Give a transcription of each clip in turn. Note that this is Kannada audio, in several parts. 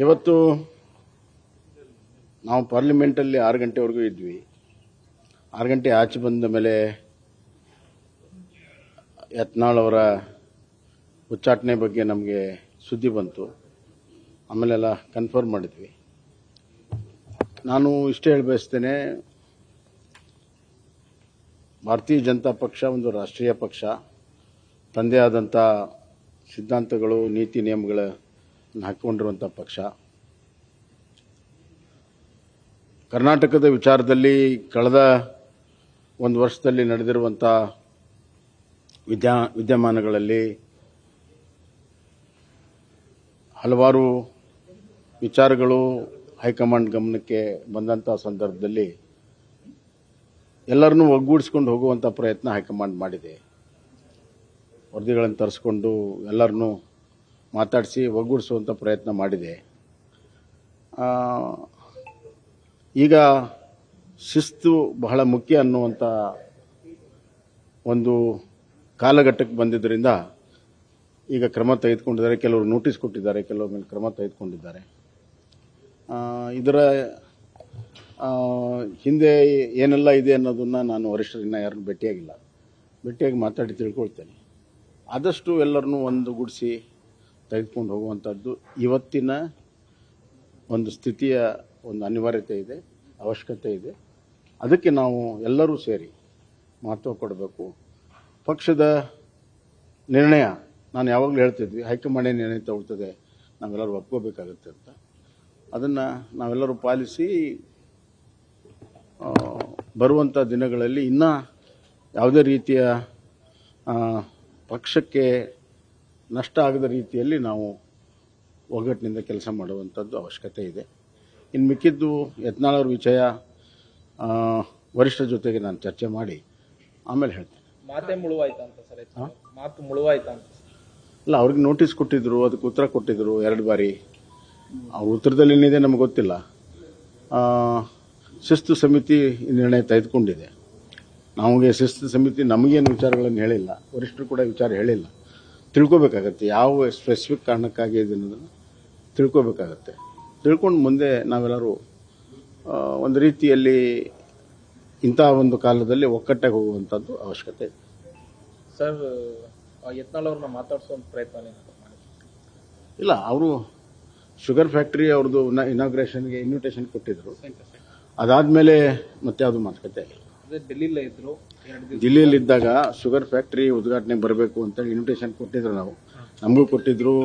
ಇವತ್ತು ನಾವು ಪಾರ್ಲಿಮೆಂಟಲ್ಲಿ 6 ಗಂಟೆವರೆಗೂ ಇದ್ವಿ. 6 ಗಂಟೆ ಆಚೆ ಬಂದ ಮೇಲೆ ಯತ್ನಾಳ್ ಅವರ ಉಚ್ಚಾಟನೆ ಬಗ್ಗೆ ನಮಗೆ ಸುದ್ದಿ ಬಂತು. ಆಮೇಲೆಲ್ಲ ಕನ್ಫರ್ಮ್ ಮಾಡಿದ್ವಿ. ನಾನು ಇಷ್ಟೇ ಹೇಳಬಯಸ್ತೇನೆ, ಭಾರತೀಯ ಜನತಾ ಪಕ್ಷ ಒಂದು ರಾಷ್ಟ್ರೀಯ ಪಕ್ಷ, ತಂದೆ ಆದಂಥ ಸಿದ್ಧಾಂತಗಳು, ನೀತಿ ನಿಯಮಗಳನ್ನು ಹಾಕಿಕೊಂಡಿರುವಂಥ ಪಕ್ಷ. ಕರ್ನಾಟಕದ ವಿಚಾರದಲ್ಲಿ ಕಳೆದ ಒಂದು ವರ್ಷದಲ್ಲಿ ನಡೆದಿರುವಂಥ ವಿದ್ಯಮಾನಗಳಲ್ಲಿ ಹಲವಾರು ವಿಚಾರಗಳು ಹೈಕಮಾಂಡ್ ಗಮನಕ್ಕೆ ಬಂದಂಥ ಸಂದರ್ಭದಲ್ಲಿ ಎಲ್ಲರನ್ನೂ ಒಗ್ಗೂಡಿಸ್ಕೊಂಡು ಹೋಗುವಂಥ ಪ್ರಯತ್ನ ಹೈಕಮಾಂಡ್ ಮಾಡಿದೆ. ವರದಿಗಳನ್ನು ತರಿಸ್ಕೊಂಡು ಎಲ್ಲರನ್ನೂ ಮಾತಾಡಿಸಿ ಒಗ್ಗೂಡಿಸುವಂಥ ಪ್ರಯತ್ನ ಮಾಡಿದೆ. ಈಗ ಶಿಸ್ತು ಬಹಳ ಮುಖ್ಯ ಅನ್ನುವಂಥ ಒಂದು ಕಾಲಘಟ್ಟಕ್ಕೆ ಬಂದಿದ್ದರಿಂದ ಈಗ ಕ್ರಮ ತೆಗೆದುಕೊಂಡಿದ್ದಾರೆ. ಕೆಲವರು ನೋಟಿಸ್ ಕೊಟ್ಟಿದ್ದಾರೆ, ಕೆಲವರ ಮೇಲೆ ಕ್ರಮ ತೆಗೆದುಕೊಂಡಿದ್ದಾರೆ. ಇದರ ಹಿಂದೆ ಏನೆಲ್ಲ ಇದೆ ಅನ್ನೋದನ್ನು ನಾನು ವರಿಷ್ಠರನ್ನ ಯಾರನ್ನು ಭೇಟಿಯಾಗಿ ಮಾತಾಡಿ ತಿಳ್ಕೊಳ್ತೇನೆ. ಆದಷ್ಟು ಎಲ್ಲರನ್ನೂ ಒಂದುಗೂಡಿಸಿ ತೆಗೆದುಕೊಂಡು ಹೋಗುವಂಥದ್ದು ಇವತ್ತಿನ ಒಂದು ಸ್ಥಿತಿಯ ಒಂದು ಅನಿವಾರ್ಯತೆ ಇದೆ, ಅವಶ್ಯಕತೆ ಇದೆ. ಅದಕ್ಕೆ ನಾವು ಎಲ್ಲರೂ ಸೇರಿ ಮಹತ್ವ ಕೊಡಬೇಕು. ಪಕ್ಷದ ನಿರ್ಣಯ, ನಾನು ಯಾವಾಗಲೂ ಹೇಳ್ತಿದ್ವಿ, ಹೈಕಮಾಂಡ್ ನಿರ್ಣಯ ತಗೊಳ್ತದೆ, ನಾವೆಲ್ಲರೂ ಒಪ್ಕೋಬೇಕಾಗುತ್ತೆ ಅಂತ. ಅದನ್ನು ನಾವೆಲ್ಲರೂ ಪಾಲಿಸಿ ಬರುವಂಥ ದಿನಗಳಲ್ಲಿ ಇನ್ನೂ ಯಾವುದೇ ರೀತಿಯ ಪಕ್ಷಕ್ಕೆ ನಷ್ಟ ಆಗದ ರೀತಿಯಲ್ಲಿ ನಾವು ಒಗ್ಗಟ್ಟಿನಿಂದ ಕೆಲಸ ಮಾಡುವಂಥದ್ದು ಅವಶ್ಯಕತೆ ಇದೆ. ಇನ್ನು ಮಿಕ್ಕಿದ್ದು ಯತ್ನಾಳ್ ಅವ್ರ ವಿಷಯ ವರಿಷ್ಠರ ಜೊತೆಗೆ ನಾನು ಚರ್ಚೆ ಮಾಡಿ ಆಮೇಲೆ ಹೇಳ್ತೇನೆ. ಮಾತೆ ಮುಳುವಾಯ್ತಾ ಅಂತ ಸರ್? ಮಾತು ಮುಳುವಾಯ್ತಾ ಅಂತ? ಅಲ್ಲ, ಅವ್ರಿಗೆ ನೋಟಿಸ್ ಕೊಟ್ಟಿದ್ರು, ಅದಕ್ಕೆ ಉತ್ತರ ಕೊಟ್ಟಿದ್ರು 2 ಬಾರಿ. ಅವ್ರ ಉತ್ತರದಲ್ಲಿ ಏನಿದೆ ನಮಗೆ ಗೊತ್ತಿಲ್ಲ. ಶಿಸ್ತು ಸಮಿತಿ ನಿರ್ಣಯ ತೆಗೆದುಕೊಂಡಿದೆ. ನಮಗೆ ಶಿಸ್ತು ಸಮಿತಿ ನಮಗೇನು ವಿಚಾರಗಳನ್ನು ಹೇಳಿಲ್ಲ, ವರಿಷ್ಠರು ಕೂಡ ವಿಚಾರ ಹೇಳಿಲ್ಲ. ತಿಳ್ಕೊಬೇಕಾಗತ್ತೆ ಯಾವ ಸ್ಪೆಸಿಫಿಕ್ ಕಾರಣಕ್ಕಾಗಿ ಇದೆ ಅನ್ನೋದನ್ನು ತಿಳ್ಕೊಬೇಕಾಗತ್ತೆ. ತಿಳ್ಕೊಂಡು ಮುಂದೆ ನಾವೆಲ್ಲರೂ ಒಂದು ರೀತಿಯಲ್ಲಿ ಇಂಥ ಒಂದು ಕಾಲದಲ್ಲಿ ಒಕ್ಕಟ್ಟಾಗಿ ಹೋಗುವಂಥದ್ದು ಅವಶ್ಯಕತೆ ಇದೆ. ಸರ್, ಯತ್ನಾಳ್ ಅವ್ರನ್ನ ಮಾತಾಡಿಸುವಂಥ ಪ್ರಯತ್ನ ಇಲ್ಲ. ಅವರು ಶುಗರ್ ಫ್ಯಾಕ್ಟ್ರಿ ಅವ್ರದ್ದು ಇನಾಗ್ರೇಷನ್ಗೆ ಇನ್ವಿಟೇಷನ್ ಕೊಟ್ಟಿದ್ರು. ಅದಾದಮೇಲೆ ಮತ್ತೆ ಯಾವುದು ಮಾತುಕತೆ ಆಗಿಲ್ಲ. ದಿಲ್ಲಿಯಲ್ಲಿದ್ದಾಗ ಶುಗರ್ ಫ್ಯಾಕ್ಟ್ರಿ ಉದ್ಘಾಟನೆ ಬರಬೇಕು ಅಂತೇಳಿ ಇನ್ವಿಟೇಷನ್ ಕೊಟ್ಟಿದ್ರು. ನಾವು ನಮಗೂ ಕೊಟ್ಟಿದ್ರು,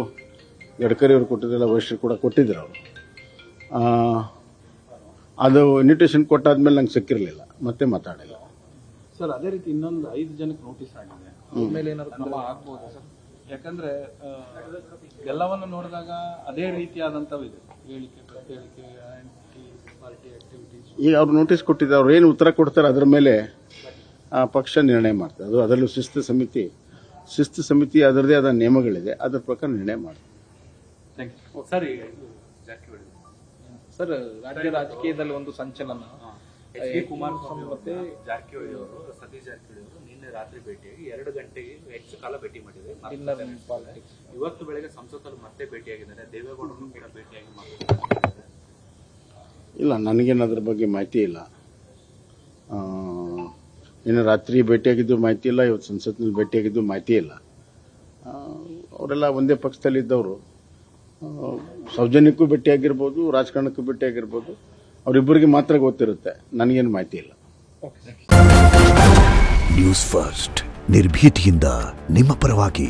ಗಡ್ಕರಿ ಅವರು ಕೊಟ್ಟಿದ್ರಲ್ಲ, ವರಿಷ್ಠರು ಕೂಡ ಕೊಟ್ಟಿದ್ರು ಅವರು. ಅದು ಇನ್ವಿಟೇಷನ್ ಕೊಟ್ಟಾದ್ಮೇಲೆ ನಂಗೆ ಸಿಕ್ಕಿರಲಿಲ್ಲ, ಮತ್ತೆ ಮಾತಾಡಿಲ್ಲ. ಸರ್, ಅದೇ ರೀತಿ ಇನ್ನೊಂದು 5 ಜನಕ್ಕೆ ನೋಟಿಸ್ ಆಗಿದೆ. ಮೇಲೆ ಏನಾದ್ರು ಕ್ರಮ ಆಗ್ಬೋದು ಸರ್? ಯಾಕಂದ್ರೆ ಎಲ್ಲವನ್ನು ನೋಡಿದಾಗ ಅದೇ ರೀತಿಯಾದಂಥವಿದೆ, ಹೇಳಿಕೆ ಪ್ರತಿಹೇಳಿಕೆ, ಆಂಟಿ ಪಾರ್ಟಿ ಆಕ್ಟಿವಿಟೀಸ್. ಈಗ ಅವ್ರು ನೋಟಿಸ್ ಕೊಟ್ಟಿದ್ದಾರೆ, ಅವ್ರು ಏನು ಉತ್ತರ ಕೊಡ್ತಾರೆ ಅದರ ಮೇಲೆ ಪಕ್ಷ ನಿರ್ಣಯ ಮಾಡ್ತಾರೆ. ಅದು ಅದರಲ್ಲೂ ಶಿಸ್ತು ಸಮಿತಿ ಅದರದೇ ಆದ ನಿಯಮಗಳಿದೆ, ಅದರ ಪ್ರಕಾರ ನಿರ್ಣಯ ಮಾಡ್ತಾರೆ. ಸರ್, ರಾಜ್ಯ ರಾಜಕೀಯದಲ್ಲಿ ಒಂದು ಸಂಚಲನ. ಕುಮಾರಸ್ವಾಮಿ ಮತ್ತೆ ಜಾರಕಿಹೊಳಿ ಅವರು, ಸತೀಶ್ ಜಾರಕಿಹೊಳಿ ಅವರು ನಿನ್ನೆ ರಾತ್ರಿ ಭೇಟಿಯಾಗಿ 2 ಗಂಟೆಗೆ ಹೆಚ್ಚು ಕಾಲ ಭೇಟಿ ಮಾಡಿದ್ದಾರೆ. ಇವತ್ತು ಬೆಳಗ್ಗೆ ಸಂಸದರು ಮತ್ತೆ ಭೇಟಿಯಾಗಿದ್ದಾರೆ. ದೇವೇಗೌಡರನ್ನು ಕೂಡ ಭೇಟಿಯಾಗಿ ಮಾತಾಡಿದ್ದಾರೆ. ಇಲ್ಲ, ನನಗೇನು ಅದ್ರ ಬಗ್ಗೆ ಮಾಹಿತಿ ಇಲ್ಲ. ನಿನ್ನೆ ರಾತ್ರಿ ಭೇಟಿಯಾಗಿದ್ದು ಮಾಹಿತಿ ಇಲ್ಲ, ಇವತ್ತು ಸಂಸತ್ನಲ್ಲಿ ಭೇಟಿಯಾಗಿದ್ದು ಮಾಹಿತಿ ಇಲ್ಲ. ಅವರೆಲ್ಲ ಒಂದೇ ಪಕ್ಷದಲ್ಲಿದ್ದವರು. ಸೌಜನ್ಯಕ್ಕೂ ಭೇಟಿಯಾಗಿರ್ಬೋದು, ರಾಜಕಾರಣಕ್ಕೂ ಭೇಟಿಯಾಗಿರ್ಬೋದು. ಅವರಿಬ್ಬರಿಗೆ ಮಾತ್ರ ಗೊತ್ತಿರುತ್ತೆ, ನನಗೇನು ಮಾಹಿತಿ ಇಲ್ಲ. ನ್ಯೂಸ್ ಫಸ್ಟ್, ನಿರ್ಭೀತಿಯಿಂದ ನಿಮ್ಮ ಪರವಾಗಿ.